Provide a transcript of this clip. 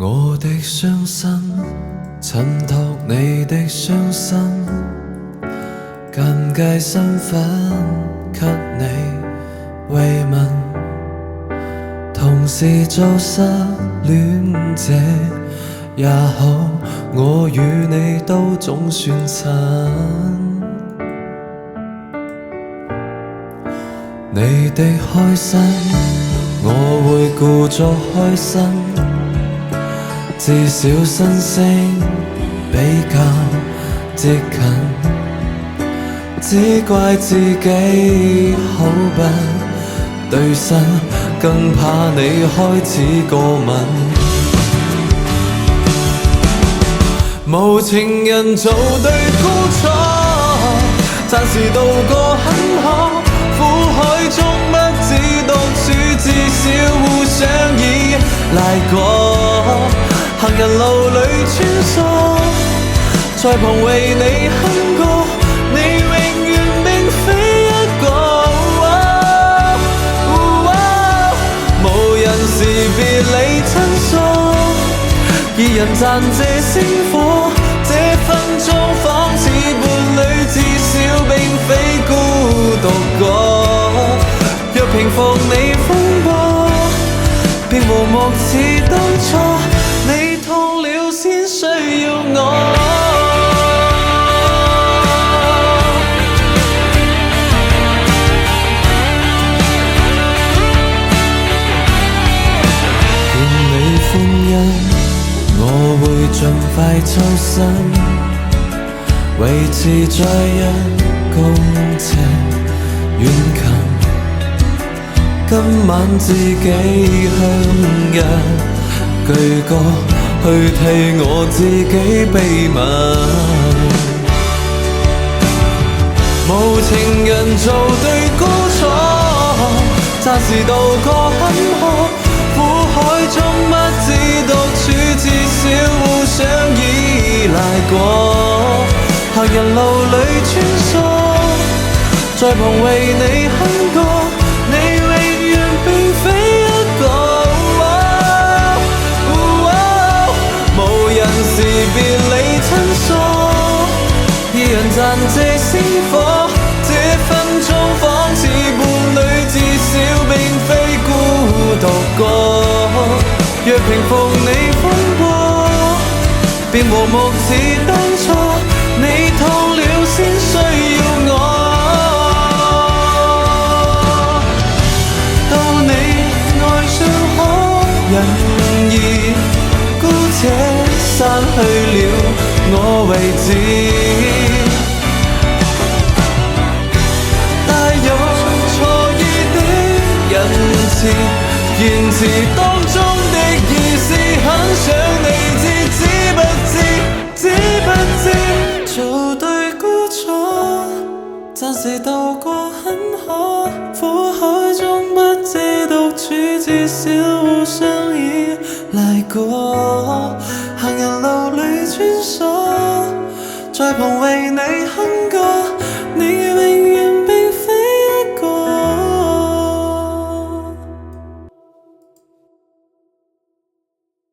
我的傷心，襯托你的傷心，尷尬身份給你慰問，同時做失戀者也好，我與你都總算親。你的開心，我會故作開心，至少身聲比較接近，只怪自己好不對身，更怕你開始過敏。無情人做對孤錯，暫時渡過很可，苦海中不止獨處，至少互相依賴過。行人路裏穿梭，在旁為你哼歌，你永遠並非一個。無人時別理親疏，二人暫借星火，這分鐘仿似伴侶，至少並非孤獨過。若平復你風波，便和睦似當初，你痛了先需要我。見你歡欣，我會盡快抽身，維持在1公尺遠近。今晚自己哼一句歌，去替我自己秘密。無情人做對孤錯，暫時渡過很可，苦海中不知獨處，至少互相依賴過。行人路裏穿梭，在旁為你哼歌，你永遠並非一個。無人時別理親疏，二人暫借星火，這分鐘仿似伴侶，至少並非孤獨過。若平復你風波，便和睦似當初，你痛了先需要我。到你愛上可人兒，姑且刪去了我位置，帶有錯意的仁慈，言辭當中的意思很想你知，知不知，知不知？做對孤錯，暫時渡過很可，苦海中不知獨處，至少互相依賴過。行人路裏穿梭，在旁為你哼